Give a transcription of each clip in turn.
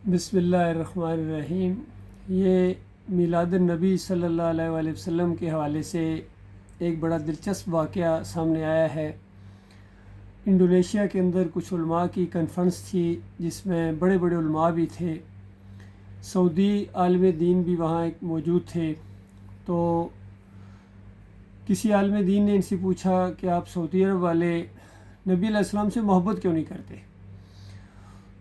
بسم اللہ الرحمن الرحیم۔ یہ میلاد النبی صلی اللہ علیہ وآلہ وسلم کے حوالے سے ایک بڑا دلچسپ واقعہ سامنے آیا ہے۔ انڈونیشیا کے اندر کچھ علماء کی کانفرنس تھی جس میں بڑے بڑے علماء بھی تھے، سعودی عالم دین بھی وہاں موجود تھے۔ تو کسی عالم دین نے ان سے پوچھا کہ آپ سعودی عرب والے نبی علیہ السلام سے محبت کیوں نہیں کرتے؟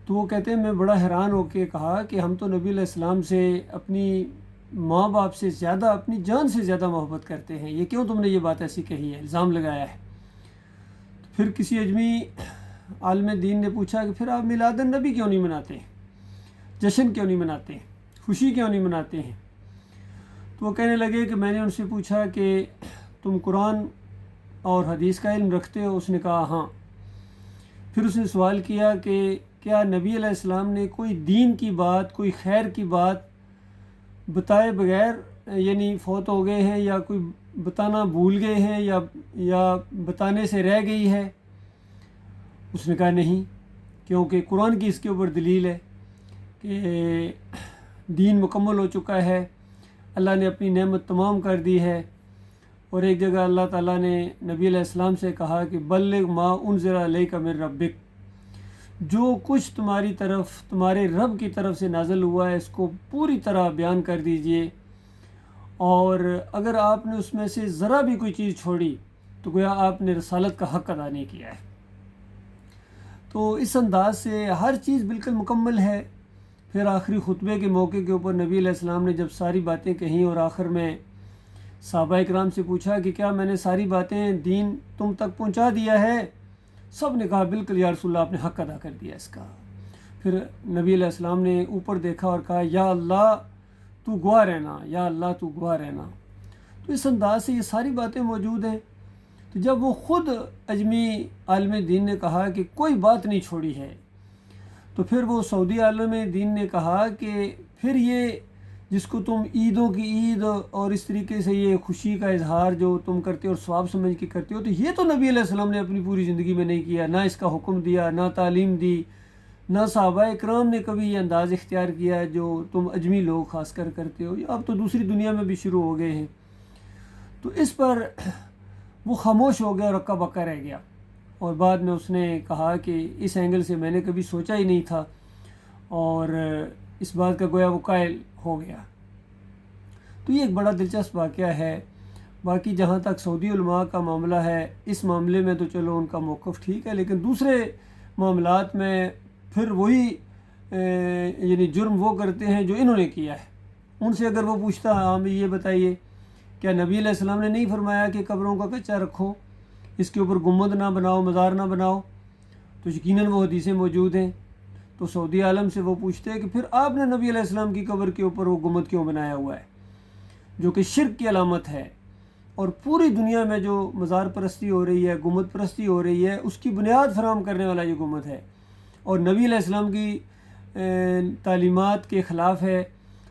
تو وہ کہتے ہیں میں بڑا حیران ہو کے کہا کہ ہم تو نبی علیہ السلام سے اپنی ماں باپ سے زیادہ، اپنی جان سے زیادہ محبت کرتے ہیں، یہ کیوں تم نے یہ بات ایسی کہی ہے، الزام لگایا ہے۔ پھر کسی اجمی عالم دین نے پوچھا کہ پھر آپ میلاد النبی کیوں نہیں مناتے، جشن کیوں نہیں مناتے، خوشی کیوں نہیں مناتے ہیں؟ تو وہ کہنے لگے کہ میں نے ان سے پوچھا کہ تم قرآن اور حدیث کا علم رکھتے ہو؟ اس نے کہا ہاں۔ پھر اس نے سوال کیا کہ کیا نبی علیہ السلام نے کوئی دین کی بات، کوئی خیر کی بات بتائے بغیر یعنی فوت ہو گئے ہیں، یا کوئی بتانا بھول گئے ہیں، یا بتانے سے رہ گئی ہے؟ اس نے کہا نہیں، کیونکہ قرآن کی اس کے اوپر دلیل ہے کہ دین مکمل ہو چکا ہے، اللہ نے اپنی نعمت تمام کر دی ہے۔ اور ایک جگہ اللہ تعالیٰ نے نبی علیہ السلام سے کہا کہ بلغ ما انزل الیک من ربک، جو کچھ تمہاری طرف، تمہارے رب کی طرف سے نازل ہوا ہے، اس کو پوری طرح بیان کر دیجئے، اور اگر آپ نے اس میں سے ذرا بھی کوئی چیز چھوڑی تو گویا آپ نے رسالت کا حق ادا نہیں کیا ہے۔ تو اس انداز سے ہر چیز بالکل مکمل ہے۔ پھر آخری خطبے کے موقع کے اوپر نبی علیہ السلام نے جب ساری باتیں کہیں اور آخر میں صحابہ اکرام سے پوچھا کہ کیا میں نے ساری باتیں، دین تم تک پہنچا دیا ہے؟ سب نے کہا بالکل یا رسول اللہ، آپ نے حق ادا کر دیا اس کا۔ پھر نبی علیہ السلام نے اوپر دیکھا اور کہا یا اللہ تو گواہ رہنا، یا اللہ تو گواہ رہنا۔ تو اس انداز سے یہ ساری باتیں موجود ہیں۔ تو جب وہ خود اجمی عالم دین نے کہا کہ کوئی بات نہیں چھوڑی ہے، تو پھر وہ سعودی عالم دین نے کہا کہ پھر یہ جس کو تم عیدوں کی عید اور اس طریقے سے یہ خوشی کا اظہار جو تم کرتے ہو اور ثواب سمجھ کے کرتے ہو، تو یہ تو نبی علیہ السلام نے اپنی پوری زندگی میں نہیں کیا، نہ اس کا حکم دیا، نہ تعلیم دی، نہ صحابہ اکرام نے کبھی یہ انداز اختیار کیا جو تم اجمی لوگ خاص کر کرتے ہو، اب تو دوسری دنیا میں بھی شروع ہو گئے ہیں۔ تو اس پر وہ خاموش ہو گیا اور اکا بکا رہ گیا، اور بعد میں اس نے کہا کہ اس اینگل سے میں نے کبھی سوچا ہی نہیں تھا، اور اس بات کا گویا وہ قائل ہو گیا۔ تو یہ ایک بڑا دلچسپ واقعہ ہے۔ باقی جہاں تک سعودی علماء کا معاملہ ہے، اس معاملے میں تو چلو ان کا موقف ٹھیک ہے، لیکن دوسرے معاملات میں پھر وہی یعنی جرم وہ کرتے ہیں جو انہوں نے کیا ہے۔ ان سے اگر وہ پوچھتا ہاں بھی یہ بتائیے کیا نبی علیہ السلام نے نہیں فرمایا کہ قبروں کا کچا رکھو، اس کے اوپر گنبد نہ بناؤ، مزار نہ بناؤ؟ تو یقیناً وہ حدیثیں موجود ہیں۔ تو سعودی عالم سے وہ پوچھتے ہیں کہ پھر آپ نے نبی علیہ السلام کی قبر کے اوپر وہ گنبد کیوں بنایا ہوا ہے، جو کہ شرک کی علامت ہے؟ اور پوری دنیا میں جو مزار پرستی ہو رہی ہے، گنبد پرستی ہو رہی ہے، اس کی بنیاد فراہم کرنے والا یہ گنبد ہے، اور نبی علیہ السلام کی تعلیمات کے خلاف ہے۔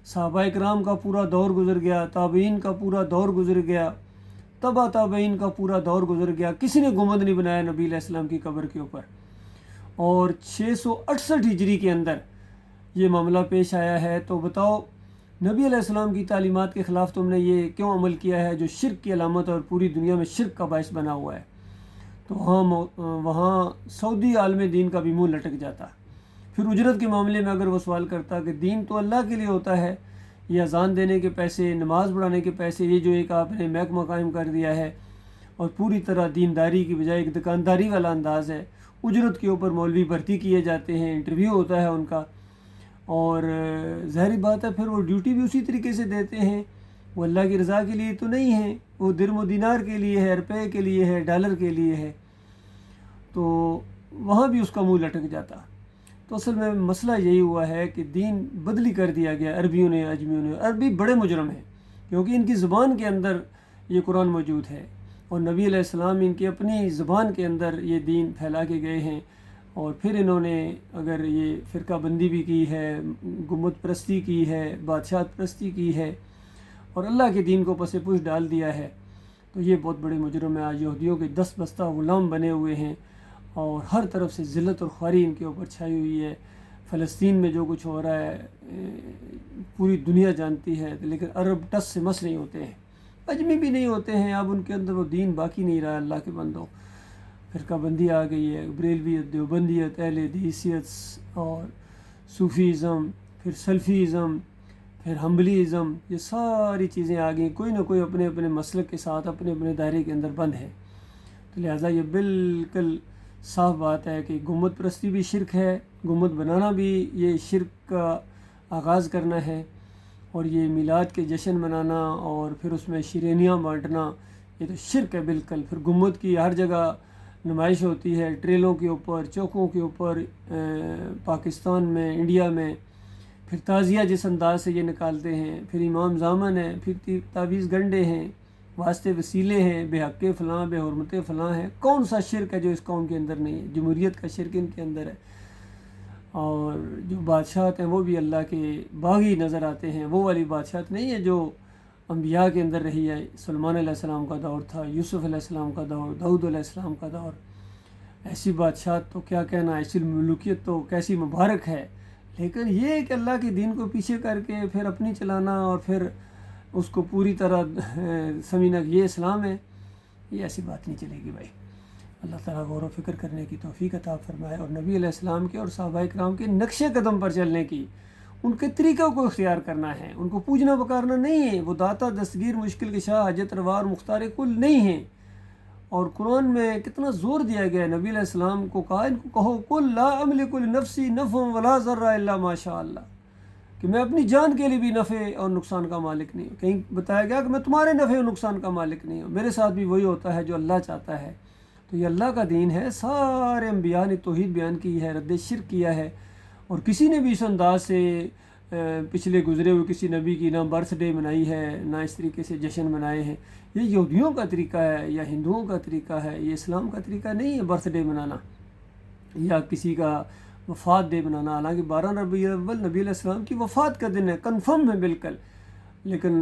صحابہ اکرام کا پورا دور گزر گیا، تابعین کا پورا دور گزر گیا، تبا تابعین کا پورا دور گزر گیا، کسی نے گنبد نہیں بنایا نبی علیہ السلام کی قبر کے اوپر، اور 668 ہجری کے اندر یہ معاملہ پیش آیا ہے۔ تو بتاؤ نبی علیہ السلام کی تعلیمات کے خلاف تم نے یہ کیوں عمل کیا ہے جو شرک کی علامت اور پوری دنیا میں شرک کا باعث بنا ہوا ہے؟ تو وہاں سعودی عالم دین کا بھی منہ لٹک جاتا۔ پھر اجرت کے معاملے میں اگر وہ سوال کرتا کہ دین تو اللہ کے لیے ہوتا ہے، یہ اذان دینے کے پیسے، نماز پڑھانے کے پیسے، یہ جو ایک آپ نے محکمہ قائم کر دیا ہے، اور پوری طرح دینداری کی بجائے ایک دکانداری والا انداز ہے، اجرت کے اوپر مولوی بھرتی کیے جاتے ہیں، انٹرویو ہوتا ہے ان کا، اور ظاہری بات ہے پھر وہ ڈیوٹی بھی اسی طریقے سے دیتے ہیں، وہ اللہ کی رضا کے لیے تو نہیں ہے، وہ درم و دینار کے لیے ہے، روپے کے لیے ہے، ڈالر کے لیے ہے، تو وہاں بھی اس کا منہ لٹک جاتا۔ تو اصل میں مسئلہ یہی ہوا ہے کہ دین بدلی کر دیا گیا عربیوں نے، اجمیوں نے۔ عربی بڑے مجرم ہیں کیونکہ ان کی زبان کے اندر یہ قرآن موجود ہے، اور نبی علیہ السلام ان کی اپنی زبان کے اندر یہ دین پھیلا کے گئے ہیں، اور پھر انہوں نے اگر یہ فرقہ بندی بھی کی ہے، گنبد پرستی کی ہے، بادشاہت پرستی کی ہے، اور اللہ کے دین کو پس پش ڈال دیا ہے، تو یہ بہت بڑے مجرم ہیں۔ آج یہودیوں کے دست بستہ غلام بنے ہوئے ہیں، اور ہر طرف سے ذلت اور خواری ان کے اوپر چھائی ہوئی ہے۔ فلسطین میں جو کچھ ہو رہا ہے پوری دنیا جانتی ہے، لیکن عرب ٹس سے مس نہیں ہوتے ہیں، اجمی بھی نہیں ہوتے ہیں۔ اب ان کے اندر وہ دین باقی نہیں رہا اللہ کے بندوں، فرقہ بندی آ گئی ہے، بریلویت، دیوبندیت، اہل حدیثیت اور صوفیزم، پھر سلفیزم، پھر حنبلیزم، یہ ساری چیزیں آ گئیں، کوئی نہ کوئی اپنے اپنے مسلک کے ساتھ اپنے اپنے دائرے کے اندر بند ہے۔ تو لہٰذا یہ بالکل صاف بات ہے کہ گنبد پرستی بھی شرک ہے، گنبد بنانا بھی یہ شرک کا آغاز کرنا ہے، اور یہ میلاد کے جشن منانا اور پھر اس میں شیرینیاں بانٹنا یہ تو شرک ہے بالکل۔ پھر گنبد کی ہر جگہ نمائش ہوتی ہے، ٹریلوں کے اوپر، چوکوں کے اوپر، پاکستان میں، انڈیا میں، پھر تعزیہ جس انداز سے یہ نکالتے ہیں، پھر امام زامن ہے، پھر تعویذ گنڈے ہیں، واسطے وسیلے ہیں، بے حق فلاں، بے حرمت فلاں ہیں۔ کون سا شرک ہے جو اس قوم کے اندر نہیں ہے؟ جمہوریت کا شرک ان کے اندر ہے، اور جو بادشاہت ہیں وہ بھی اللہ کے باغی نظر آتے ہیں، وہ والی بادشاہت نہیں ہے جو انبیاء کے اندر رہی ہے۔ سلمان علیہ السلام کا دور تھا، یوسف علیہ السلام کا دور، داؤد علیہ السلام کا دور، ایسی بادشاہت تو کیا کہنا، ایسی ملوکیت تو کیسی مبارک ہے۔ لیکن یہ کہ اللہ کے دین کو پیچھے کر کے پھر اپنی چلانا اور پھر اس کو پوری طرح سمجھنا کہ یہ اسلام ہے، یہ ایسی بات نہیں چلے گی بھائی۔ اللہ تعالیٰ غور و فکر کرنے کی توفیق عطا فرمائے، اور نبی علیہ السلام کے اور صحابہ کرام کے نقش قدم پر چلنے کی، ان کے طریقوں کو اختیار کرنا ہے، ان کو پوجنا پکارنا نہیں ہے۔ وہ داتا، دستگیر، مشکل کشا، حاجت روا اور مختار کل نہیں ہیں۔ اور قرآن میں کتنا زور دیا گیا ہے، نبی علیہ السلام کو کہا ان کو کہو قل لا املک لنفسی نفع ولا ضر الا ما شاء اللہ، کہ میں اپنی جان کے لیے بھی نفع اور نقصان کا مالک نہیں ہوں۔ کہیں بتایا گیا کہ میں تمہارے نفع اور نقصان کا مالک نہیں ہوں، میرے ساتھ بھی وہی ہوتا ہے جو اللہ چاہتا ہے۔ تو یہ اللہ کا دین ہے، سارے انبیاء نے توحید بیان کی ہے، رد شرک کیا ہے، اور کسی نے بھی اس انداز سے پچھلے گزرے ہوئے کسی نبی کی نہ برتھ ڈے منائی ہے، نہ اس طریقے سے جشن منائے ہیں۔ یہ یہودیوں کا طریقہ ہے یا ہندوؤں کا طریقہ ہے، یہ اسلام کا طریقہ نہیں ہے برتھ ڈے منانا یا کسی کا وفات ڈے منانا۔ حالانکہ 12 ربیع الاول نبی علیہ السلام کی وفات کا دن ہے، کنفرم ہے بالکل، لیکن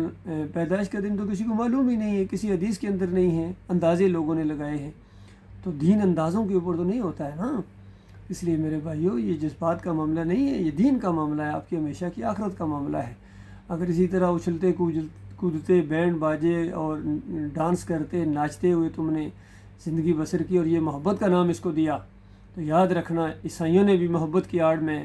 پیدائش کا دن تو کسی کو معلوم ہی نہیں ہے، کسی حدیث کے اندر نہیں ہے، اندازے لوگوں نے لگائے ہیں۔ تو دین اندازوں کے اوپر تو نہیں ہوتا ہے نا۔ اس لیے میرے بھائیو، یہ جذبات کا معاملہ نہیں ہے، یہ دین کا معاملہ ہے، آپ کی ہمیشہ کی آخرت کا معاملہ ہے۔ اگر اسی طرح اچھلتے کودتے، بینڈ باجے اور ڈانس کرتے، ناچتے ہوئے تم نے زندگی بسر کی اور یہ محبت کا نام اس کو دیا، تو یاد رکھنا عیسائیوں نے بھی محبت کی آڑ میں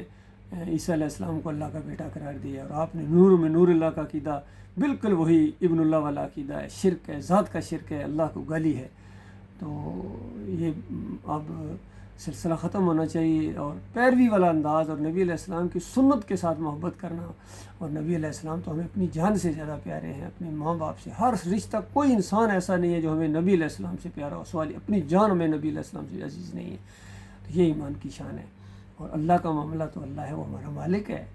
عیسیٰ علیہ السلام کو اللہ کا بیٹا قرار دیا، اور آپ نے نور میں نور اللہ کا عقیدہ، بالکل وہی ابن اللہ والا عقیدہ ہے، شرک ہے، ذات کا شرک ہے، اللہ کو گالی ہے۔ تو یہ اب سلسلہ ختم ہونا چاہیے، اور پیروی والا انداز اور نبی علیہ السلام کی سنت کے ساتھ محبت کرنا، اور نبی علیہ السلام تو ہمیں اپنی جان سے زیادہ پیارے ہیں، اپنے ماں باپ سے، ہر رشتہ، کوئی انسان ایسا نہیں ہے جو ہمیں نبی علیہ السلام سے پیارا ہو، سوال اپنی جان ہمیں نبی علیہ السلام سے عزیز نہیں ہے۔ تو یہ ایمان کی شان ہے، اور اللہ کا معاملہ تو اللہ ہے، وہ ہمارا مالک ہے۔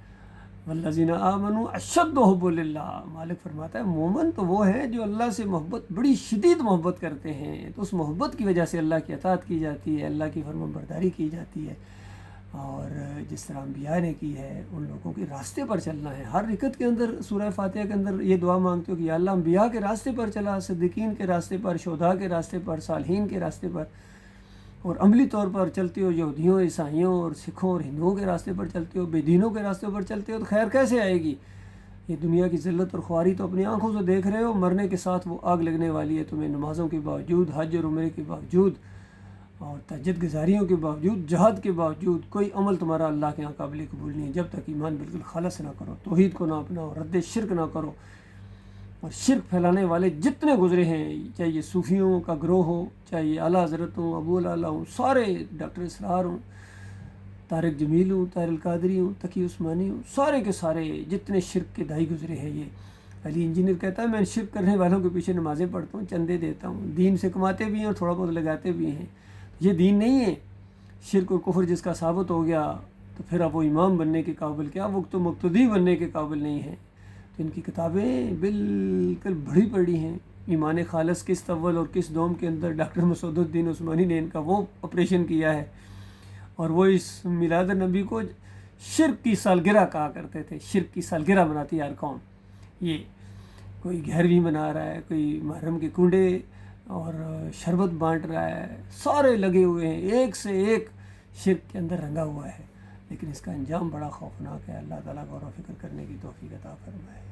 والذین آمنوا اشد حب للہ، مالک فرماتا ہے مومن تو وہ ہیں جو اللہ سے محبت، بڑی شدید محبت کرتے ہیں، تو اس محبت کی وجہ سے اللہ کی اطاعت کی جاتی ہے، اللہ کی فرمان برداری کی جاتی ہے، اور جس طرح انبیاء نے کی ہے ان لوگوں کے راستے پر چلنا ہے۔ ہر رکعت کے اندر سورہ فاتحہ کے اندر یہ دعا مانگتے ہو کہ یا اللہ انبیاء کے راستے پر چلا، صدیقین کے راستے پر، شہداء کے راستے پر، صالحین کے راستے پر، اور عملی طور پر چلتے ہو یہودیوں، عیسائیوں اور سکھوں اور ہندوؤں کے راستے پر چلتے ہو، بے دینوں کے راستے پر چلتے ہو، تو خیر کیسے آئے گی؟ یہ دنیا کی ذلت اور خواری تو اپنی آنکھوں سے دیکھ رہے ہو، مرنے کے ساتھ وہ آگ لگنے والی ہے تمہیں، نمازوں کے باوجود، حج اور عمرے کے باوجود، اور تہجد گزاریوں کے باوجود، جہاد کے باوجود، کوئی عمل تمہارا اللہ کے یہاں قابل قبول نہیں، جب تک ایمان بالکل خالص نہ کرو، توحید کو نہ اپناؤ، رد شرک نہ کرو۔ اور شرک پھیلانے والے جتنے گزرے ہیں، چاہے یہ صوفیوں کا گروہ ہو، چاہے یہ اعلیٰ حضرت ہوں، ابو العلا ہوں، سارے ڈاکٹر اسرار ہوں، طارق جمیل ہوں، طاہر القادری ہوں، تقی عثمانی ہوں، سارے کے سارے جتنے شرک کے دائی گزرے ہیں۔ یہ علی انجینئر کہتا ہے میں شرک کرنے والوں کے پیچھے نمازیں پڑھتا ہوں، چندے دیتا ہوں، دین سے کماتے بھی ہیں اور تھوڑا بہت لگاتے بھی ہیں۔ یہ دین نہیں ہے۔ شرک اور کفر جس کا ثابت ہو گیا تو پھر اب وہ امام بننے کے قابل کیا، وہ تو مقتدی بننے کے قابل نہیں ہیں۔ تو ان کی کتابیں بالکل بڑی پڑی ہیں، ایمان خالص قسط اول اور قسط دوم کے اندر ڈاکٹر مسعود الدین عثمانی نے ان کا وہ آپریشن کیا ہے، اور وہ اس میلاد النبی کو شرک کی سالگرہ کہا کرتے تھے، شرک کی سالگرہ مناتی ہے ہر قوم۔ یہ کوئی 11ویں منا رہا ہے، کوئی محرم کے کنڈے اور شربت بانٹ رہا ہے، سارے لگے ہوئے ہیں، ایک سے ایک شرک کے اندر رنگا ہوا ہے۔ لیکن اس کا انجام بڑا خوفناک ہے. اللہ تعالیٰ غور و فکر کرنے کی توفیق عطا فرمائے.